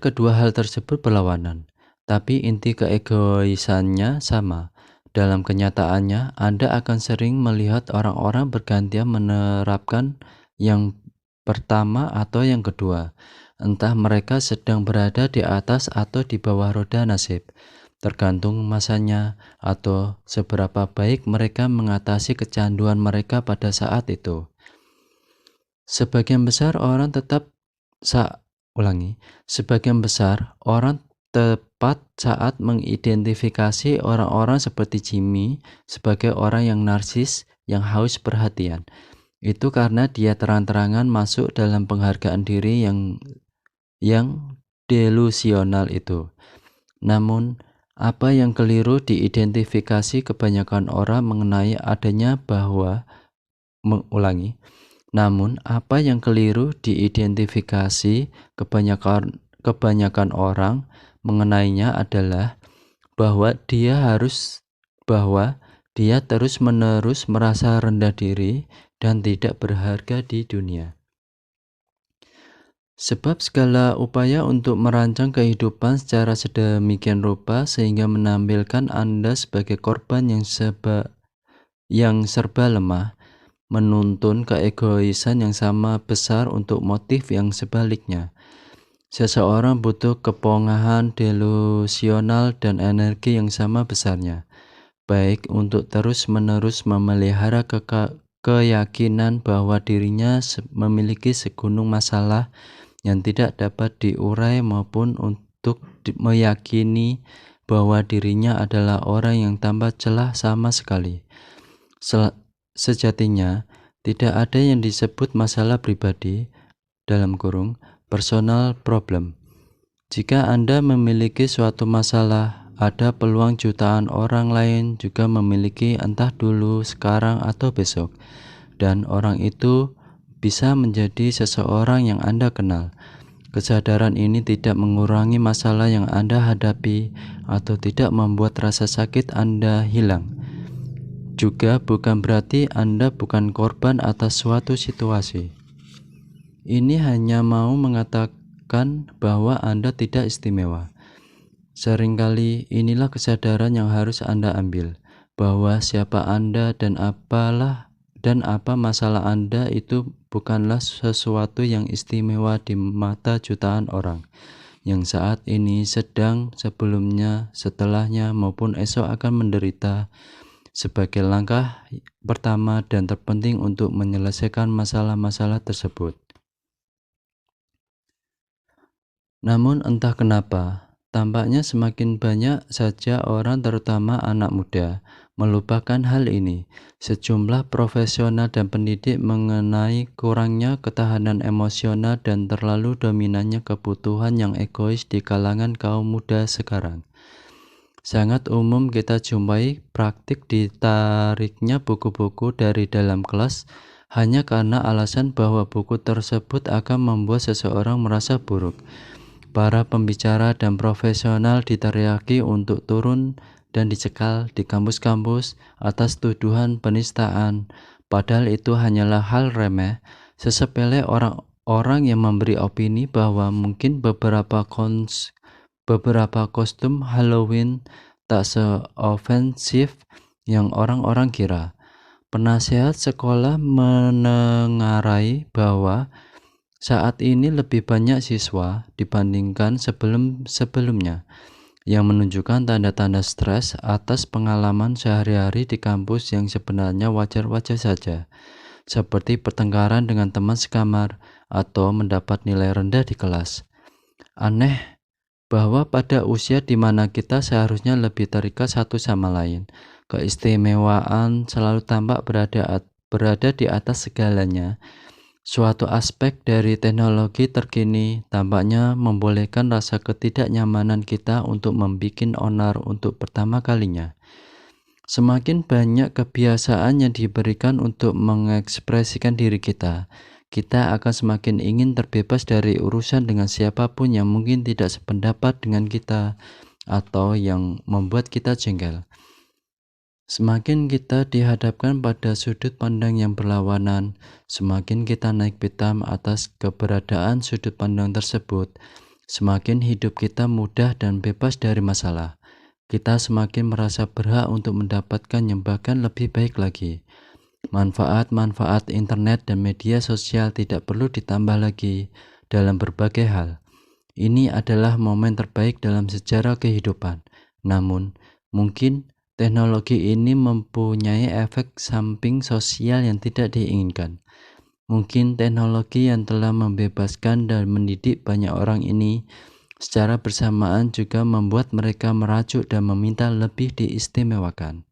kedua hal tersebut berlawanan, tapi inti keegoisannya sama. Dalam kenyataannya, Anda akan sering melihat orang-orang bergantian menerapkan yang pertama atau yang kedua. Entah mereka sedang berada di atas atau di bawah roda nasib, tergantung masanya atau seberapa baik mereka mengatasi kecanduan mereka pada saat itu. Sebagian besar orang tepat saat mengidentifikasi orang-orang seperti Jimmy sebagai orang yang narsis, yang haus perhatian. Itu karena dia terang-terangan masuk dalam penghargaan diri yang delusional itu. Namun, apa yang keliru diidentifikasi kebanyakan orang mengenai adanya Namun, apa yang keliru diidentifikasi kebanyakan orang mengenainya adalah bahwa dia terus-menerus merasa rendah diri dan tidak berharga di dunia. Sebab segala upaya untuk merancang kehidupan secara sedemikian rupa sehingga menampilkan Anda sebagai korban yang serba lemah, menuntun keegoisan yang sama besar untuk motif yang sebaliknya. Seseorang butuh kepongahan delusional dan energi yang sama besarnya, baik untuk terus-menerus memelihara keyakinan bahwa dirinya memiliki segunung masalah yang tidak dapat diurai, maupun untuk meyakini bahwa dirinya adalah orang yang tanpa celah sama sekali. Sejatinya, tidak ada yang disebut masalah pribadi (personal problem). Jika Anda memiliki suatu masalah, ada peluang jutaan orang lain juga memiliki, entah dulu, sekarang, atau besok. Dan orang itu bisa menjadi seseorang yang Anda kenal. Kesadaran ini tidak mengurangi masalah yang Anda hadapi atau tidak membuat rasa sakit Anda hilang. Juga bukan berarti Anda bukan korban atas suatu situasi. Ini hanya mau mengatakan bahwa Anda tidak istimewa. Seringkali inilah kesadaran yang harus Anda ambil, bahwa siapa Anda dan apa masalah Anda itu bukanlah sesuatu yang istimewa di mata jutaan orang yang saat ini sedang, sebelumnya, setelahnya, maupun esok akan menderita. Sebagai langkah pertama dan terpenting untuk menyelesaikan masalah-masalah tersebut. Namun entah kenapa, Tampaknya semakin banyak saja orang, terutama anak muda, melupakan hal ini. Sejumlah profesional dan pendidik mengenai kurangnya ketahanan emosional dan terlalu dominannya kebutuhan yang egois di kalangan kaum muda sekarang. Sangat umum kita jumpai praktik ditariknya buku-buku dari dalam kelas hanya karena alasan bahwa buku tersebut akan membuat seseorang merasa buruk. Para pembicara dan profesional diteriaki untuk turun dan dicekal di kampus-kampus atas tuduhan penistaan. Padahal itu hanyalah hal remeh, sesepele orang-orang yang memberi opini bahwa mungkin beberapa kostum Halloween tak seofensif yang orang-orang kira. Penasihat sekolah menengarai bahwa saat ini lebih banyak siswa dibandingkan sebelum-sebelumnya yang menunjukkan tanda-tanda stres atas pengalaman sehari-hari di kampus yang sebenarnya wajar-wajar saja, seperti pertengkaran dengan teman sekamar atau mendapat nilai rendah di kelas. Aneh bahwa pada usia di mana kita seharusnya lebih terikat satu sama lain, keistimewaan selalu tampak berada di atas segalanya. Suatu aspek dari teknologi terkini tampaknya membolehkan rasa ketidaknyamanan kita untuk membuat onar untuk pertama kalinya. Semakin banyak kebiasaan yang diberikan untuk mengekspresikan diri kita akan semakin ingin terbebas dari urusan dengan siapapun yang mungkin tidak sependapat dengan kita atau yang membuat kita jengkel. Semakin kita dihadapkan pada sudut pandang yang berlawanan, semakin kita naik pitam atas keberadaan sudut pandang tersebut, semakin hidup kita mudah dan bebas dari masalah. Kita semakin merasa berhak untuk mendapatkan yang bahkan lebih baik lagi. Manfaat-manfaat internet dan media sosial tidak perlu ditambah lagi dalam berbagai hal. Ini adalah momen terbaik dalam sejarah kehidupan. Namun, mungkin teknologi ini mempunyai efek samping sosial yang tidak diinginkan. Mungkin teknologi yang telah membebaskan dan mendidik banyak orang ini secara bersamaan juga membuat mereka merajuk dan meminta lebih diistimewakan.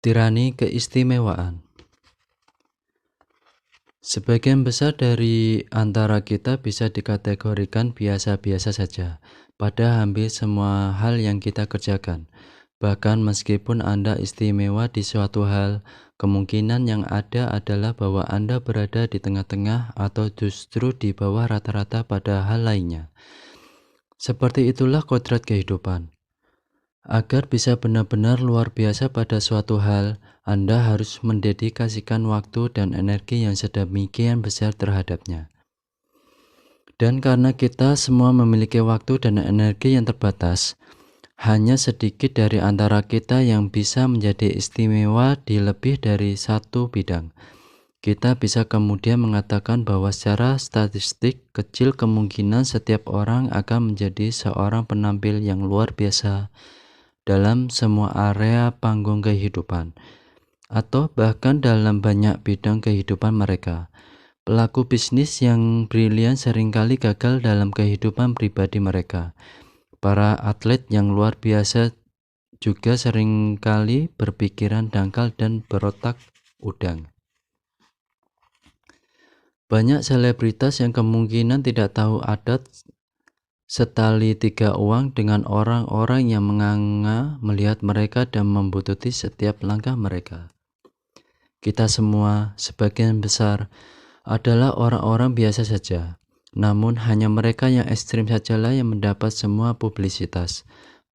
Tirani keistimewaan. Sebagian besar dari antara kita bisa dikategorikan biasa-biasa saja pada hampir semua hal yang kita kerjakan. Bahkan meskipun Anda istimewa di suatu hal, kemungkinan yang ada adalah bahwa Anda berada di tengah-tengah atau justru di bawah rata-rata pada hal lainnya. Seperti itulah kodrat kehidupan. Agar bisa benar-benar luar biasa pada suatu hal, Anda harus mendedikasikan waktu dan energi yang sedemikian besar terhadapnya. Dan karena kita semua memiliki waktu dan energi yang terbatas, hanya sedikit dari antara kita yang bisa menjadi istimewa di lebih dari satu bidang. Kita bisa kemudian mengatakan bahwa secara statistik kecil kemungkinan setiap orang akan menjadi seorang penampil yang luar biasa dalam semua area panggung kehidupan, atau bahkan dalam banyak bidang kehidupan mereka. Pelaku bisnis yang brilian seringkali gagal dalam kehidupan pribadi mereka. Para atlet yang luar biasa juga seringkali berpikiran dangkal dan berotak udang. Banyak selebritas yang kemungkinan tidak tahu adat setali tiga uang dengan orang-orang yang menganga melihat mereka dan membuntuti setiap langkah mereka. Kita semua, sebagian besar, adalah orang-orang biasa saja. Namun hanya mereka yang ekstrim sajalah yang mendapat semua publisitas.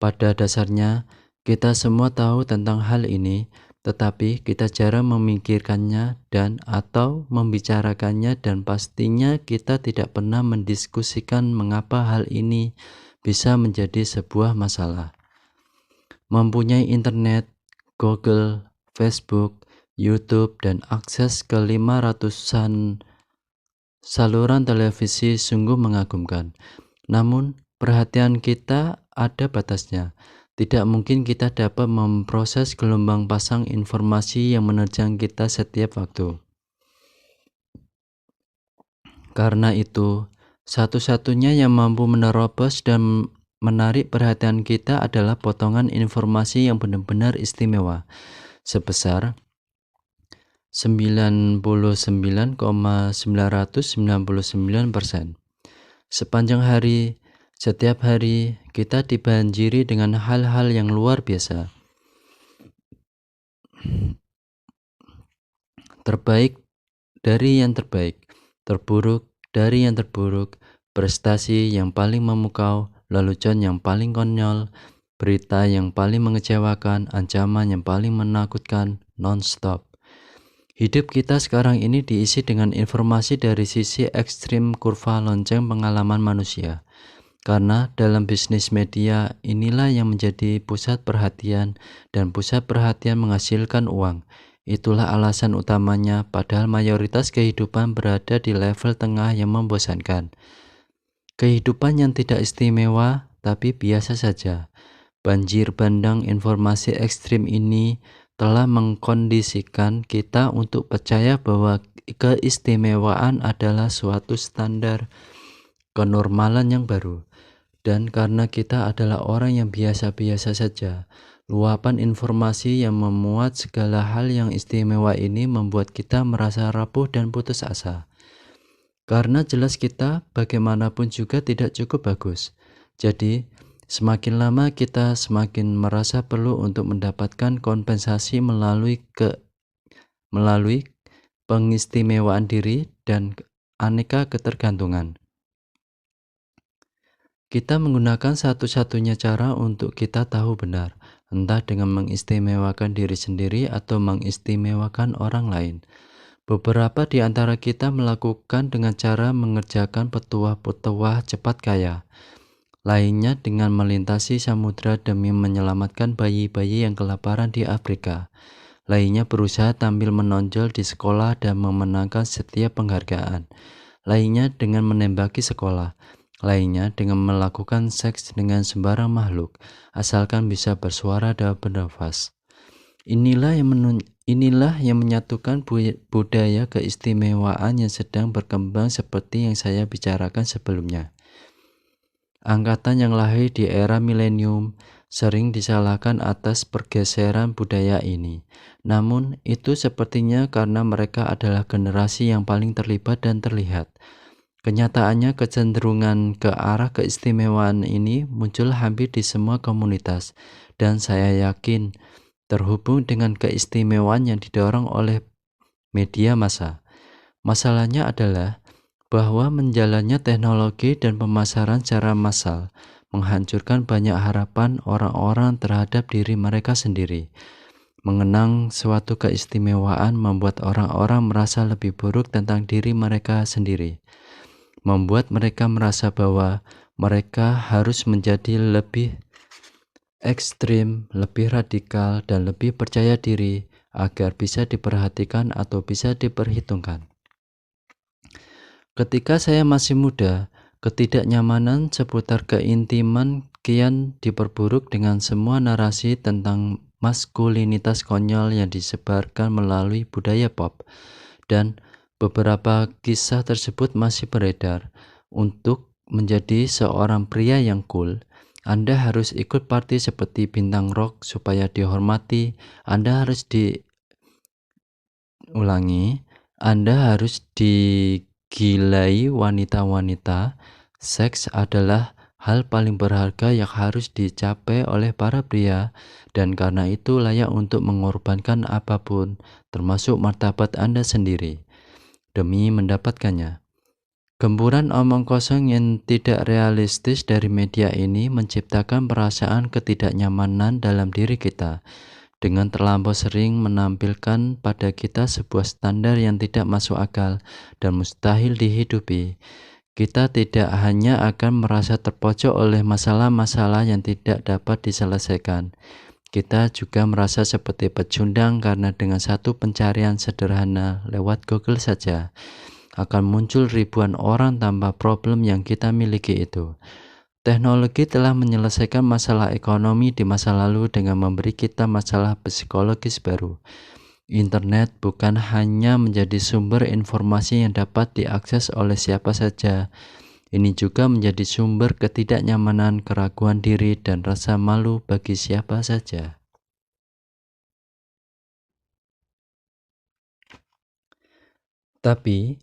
Pada dasarnya, kita semua tahu tentang hal ini, tetapi kita jarang memikirkannya dan atau membicarakannya, dan pastinya kita tidak pernah mendiskusikan mengapa hal ini bisa menjadi sebuah masalah. Mempunyai internet, Google, Facebook, YouTube, dan akses ke 500-an saluran televisi sungguh mengagumkan. Namun, perhatian kita ada batasnya. Tidak mungkin kita dapat memproses gelombang pasang informasi yang menerjang kita setiap waktu. Karena itu, satu-satunya yang mampu menerobos dan menarik perhatian kita adalah potongan informasi yang benar-benar istimewa, sebesar 99,999%. Sepanjang hari, setiap hari, kita dibanjiri dengan hal-hal yang luar biasa. Terbaik dari yang terbaik, terburuk dari yang terburuk, prestasi yang paling memukau, lelucon yang paling konyol, berita yang paling mengecewakan, ancaman yang paling menakutkan, non-stop. Hidup kita sekarang ini diisi dengan informasi dari sisi ekstrim kurva lonceng pengalaman manusia. Karena dalam bisnis media, inilah yang menjadi pusat perhatian, dan pusat perhatian menghasilkan uang. Itulah alasan utamanya, padahal mayoritas kehidupan berada di level tengah yang membosankan. Kehidupan yang tidak istimewa, tapi biasa saja. Banjir bandang informasi ekstrim ini telah mengkondisikan kita untuk percaya bahwa keistimewaan adalah suatu standar kenormalan yang baru. Dan karena kita adalah orang yang biasa-biasa saja, luapan informasi yang memuat segala hal yang istimewa ini membuat kita merasa rapuh dan putus asa. Karena jelas kita bagaimanapun juga tidak cukup bagus. Jadi, semakin lama kita semakin merasa perlu untuk mendapatkan kompensasi melalui pengistimewaan diri dan aneka ketergantungan. Kita menggunakan satu-satunya cara untuk kita tahu benar, entah dengan mengistimewakan diri sendiri atau mengistimewakan orang lain. Beberapa di antara kita melakukan dengan cara mengerjakan petuah-petuah cepat kaya. Lainnya dengan melintasi samudra demi menyelamatkan bayi-bayi yang kelaparan di Afrika. Lainnya berusaha tampil menonjol di sekolah dan memenangkan setiap penghargaan. Lainnya dengan menembaki sekolah. Lainnya dengan melakukan seks dengan sembarang makhluk, asalkan bisa bersuara dan bernafas. Inilah yang menyatukan budaya keistimewaan yang sedang berkembang seperti yang saya bicarakan sebelumnya. Angkatan yang lahir di era milenium sering disalahkan atas pergeseran budaya ini. Namun, itu sepertinya karena mereka adalah generasi yang paling terlibat dan terlihat. Kenyataannya, kecenderungan ke arah keistimewaan ini muncul hampir di semua komunitas, dan saya yakin terhubung dengan keistimewaan yang didorong oleh media massa. Masalahnya adalah bahwa menjalannya teknologi dan pemasaran secara massal menghancurkan banyak harapan orang-orang terhadap diri mereka sendiri. Mengenang suatu keistimewaan membuat orang-orang merasa lebih buruk tentang diri mereka sendiri, membuat mereka merasa bahwa mereka harus menjadi lebih ekstrim, lebih radikal, dan lebih percaya diri agar bisa diperhatikan atau bisa diperhitungkan. Ketika saya masih muda, ketidaknyamanan seputar keintiman kian diperburuk dengan semua narasi tentang maskulinitas konyol yang disebarkan melalui budaya pop, dan beberapa kisah tersebut masih beredar. Untuk menjadi seorang pria yang cool, Anda harus ikut party seperti bintang rock supaya dihormati. Anda harus digilai wanita-wanita. Seks adalah hal paling berharga yang harus dicapai oleh para pria, dan karena itu layak untuk mengorbankan apapun, termasuk martabat Anda sendiri, demi mendapatkannya. Gempuran omong kosong yang tidak realistis dari media ini menciptakan perasaan ketidaknyamanan dalam diri kita, dengan terlampau sering menampilkan pada kita sebuah standar yang tidak masuk akal dan mustahil dihidupi. Kita tidak hanya akan merasa terpojok oleh masalah-masalah yang tidak dapat diselesaikan, kita juga merasa seperti pecundang karena dengan satu pencarian sederhana lewat Google saja akan muncul ribuan orang tanpa problem yang kita miliki itu. Teknologi telah menyelesaikan masalah ekonomi di masa lalu dengan memberi kita masalah psikologis baru. Internet bukan hanya menjadi sumber informasi yang dapat diakses oleh siapa saja. Ini juga menjadi sumber ketidaknyamanan, keraguan diri, dan rasa malu bagi siapa saja. Tapi,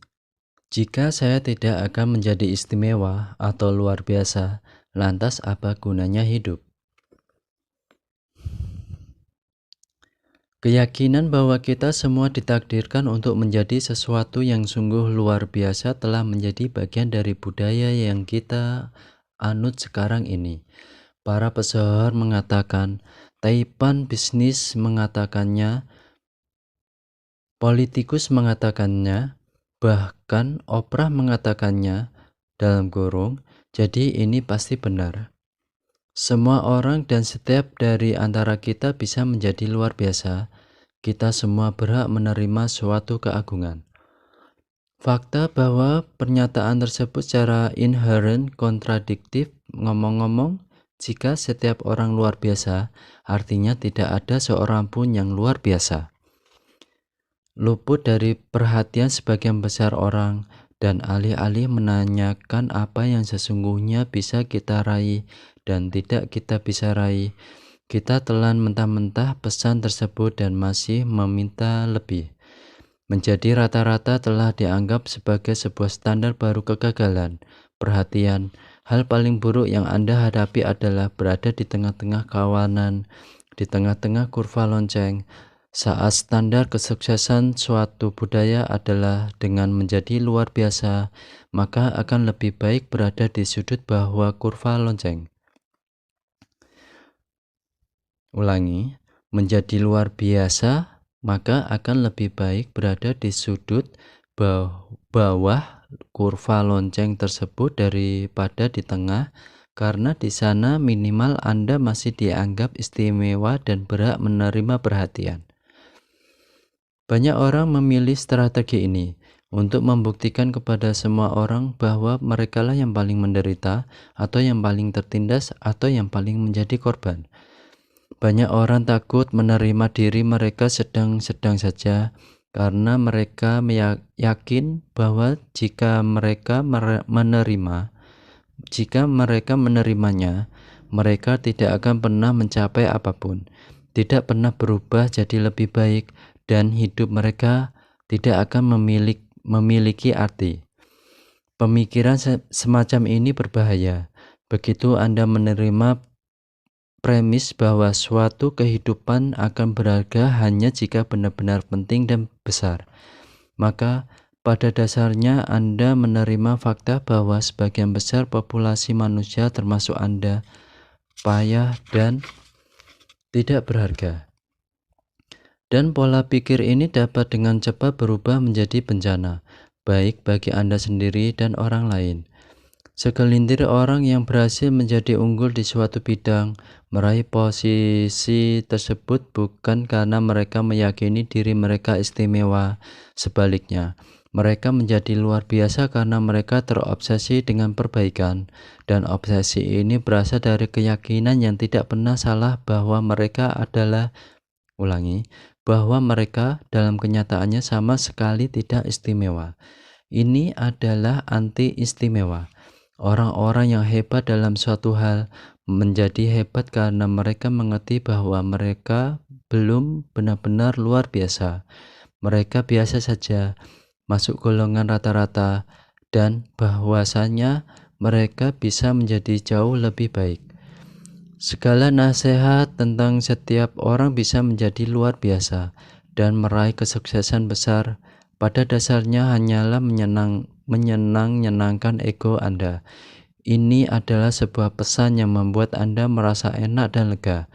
jika saya tidak akan menjadi istimewa atau luar biasa, lantas apa gunanya hidup? Keyakinan bahwa kita semua ditakdirkan untuk menjadi sesuatu yang sungguh luar biasa telah menjadi bagian dari budaya yang kita anut sekarang ini. Para pesohor mengatakan, taipan bisnis mengatakannya, politikus mengatakannya, bahkan Oprah mengatakannya, dalam kurung, jadi ini pasti benar. Semua orang dan setiap dari antara kita bisa menjadi luar biasa. Kita semua berhak menerima suatu keagungan. Fakta bahwa pernyataan tersebut secara inherent kontradiktif. Ngomong-ngomong, jika setiap orang luar biasa, artinya tidak ada seorang pun yang luar biasa. Luput dari perhatian sebagian besar orang, dan alih-alih menanyakan apa yang sesungguhnya bisa kita raih dan tidak kita bisa raih, kita telan mentah-mentah pesan tersebut dan masih meminta lebih. Menjadi rata-rata telah dianggap sebagai sebuah standar baru kegagalan. Perhatian, hal paling buruk yang Anda hadapi adalah berada di tengah-tengah kawanan, di tengah-tengah kurva lonceng, saat standar kesuksesan suatu budaya adalah dengan menjadi luar biasa, maka akan lebih baik berada di sudut bawah kurva lonceng. Ulangi, menjadi luar biasa, maka akan lebih baik berada di sudut bawah kurva lonceng tersebut daripada di tengah, karena di sana minimal Anda masih dianggap istimewa dan berhak menerima perhatian. Banyak orang memilih strategi ini untuk membuktikan kepada semua orang bahwa merekalah yang paling menderita, atau yang paling tertindas, atau yang paling menjadi korban. Banyak orang takut menerima diri mereka sedang-sedang saja, karena mereka yakin bahwa jika mereka menerimanya, mereka tidak akan pernah mencapai apapun, tidak pernah berubah jadi lebih baik, dan hidup mereka tidak akan memiliki arti. Pemikiran semacam ini berbahaya. Begitu Anda menerima premis bahwa suatu kehidupan akan berharga hanya jika benar-benar penting dan besar, maka pada dasarnya Anda menerima fakta bahwa sebagian besar populasi manusia termasuk Anda payah dan tidak berharga. Dan pola pikir ini dapat dengan cepat berubah menjadi bencana, baik bagi Anda sendiri dan orang lain. Segelintir orang yang berhasil menjadi unggul di suatu bidang, meraih posisi tersebut bukan karena mereka meyakini diri mereka istimewa. Sebaliknya, mereka menjadi luar biasa karena mereka terobsesi dengan perbaikan, dan obsesi ini berasal dari keyakinan yang tidak pernah salah bahwa mereka dalam kenyataannya sama sekali tidak istimewa. Ini adalah anti-istimewa. Orang-orang yang hebat dalam suatu hal menjadi hebat karena mereka mengerti bahwa mereka belum benar-benar luar biasa. Mereka biasa saja, masuk golongan rata-rata, dan bahwasanya mereka bisa menjadi jauh lebih baik. Segala nasihat tentang setiap orang bisa menjadi luar biasa dan meraih kesuksesan besar pada dasarnya hanyalah menyenangkan ego Anda. Ini adalah sebuah pesan yang membuat Anda merasa enak dan lega.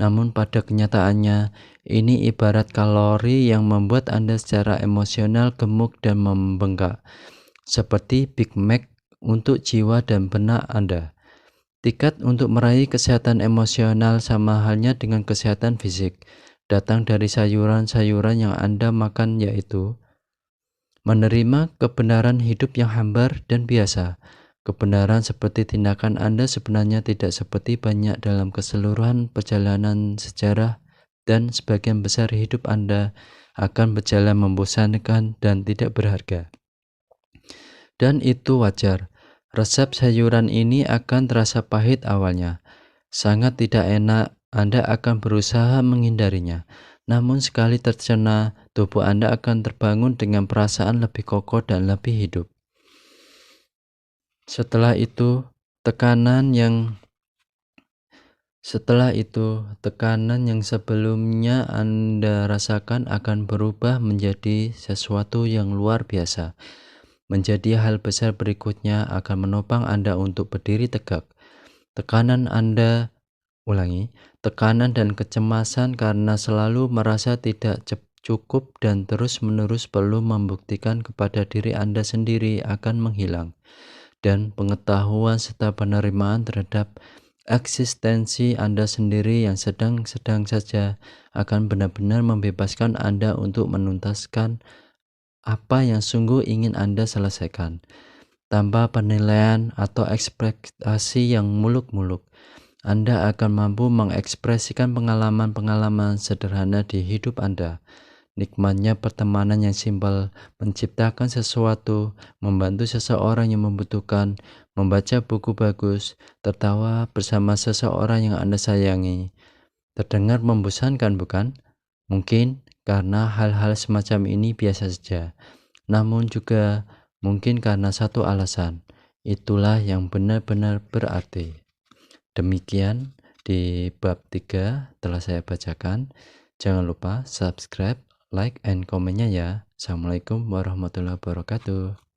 Namun pada kenyataannya, ini ibarat kalori yang membuat Anda secara emosional gemuk dan membengkak, seperti Big Mac untuk jiwa dan benak Anda. Tiket untuk meraih kesehatan emosional sama halnya dengan kesehatan fisik, datang dari sayuran-sayuran yang Anda makan, yaitu menerima kebenaran hidup yang hambar dan biasa. Kebenaran seperti tindakan Anda sebenarnya tidak seperti banyak dalam keseluruhan perjalanan sejarah, dan sebagian besar hidup Anda akan berjalan membosankan dan tidak berharga. Dan itu wajar. Resep sayuran ini akan terasa pahit awalnya. Sangat tidak enak, Anda akan berusaha menghindarinya. Namun sekali tercerna, tubuh Anda akan terbangun dengan perasaan lebih kokoh dan lebih hidup. Setelah itu, tekanan yang sebelumnya Anda rasakan akan berubah menjadi sesuatu yang luar biasa. Menjadi hal besar berikutnya akan menopang Anda untuk berdiri tegak. Tekanan dan kecemasan karena selalu merasa tidak cukup dan terus-menerus perlu membuktikan kepada diri Anda sendiri akan menghilang. Dan pengetahuan serta penerimaan terhadap eksistensi Anda sendiri yang sedang saja akan benar-benar membebaskan Anda untuk menuntaskan apa yang sungguh ingin Anda selesaikan, tanpa penilaian atau ekspektasi yang muluk-muluk. Anda akan mampu mengekspresikan pengalaman-pengalaman sederhana di hidup Anda. Nikmatnya pertemanan yang simpel, menciptakan sesuatu, membantu seseorang yang membutuhkan, membaca buku bagus, tertawa bersama seseorang yang Anda sayangi. Terdengar membosankan, bukan? Mungkin karena hal-hal semacam ini biasa saja. Namun juga mungkin karena satu alasan, itulah yang benar-benar berarti. Demikian di bab 3 telah saya bacakan. Jangan lupa subscribe, like, and komennya ya. Assalamualaikum warahmatullahi wabarakatuh.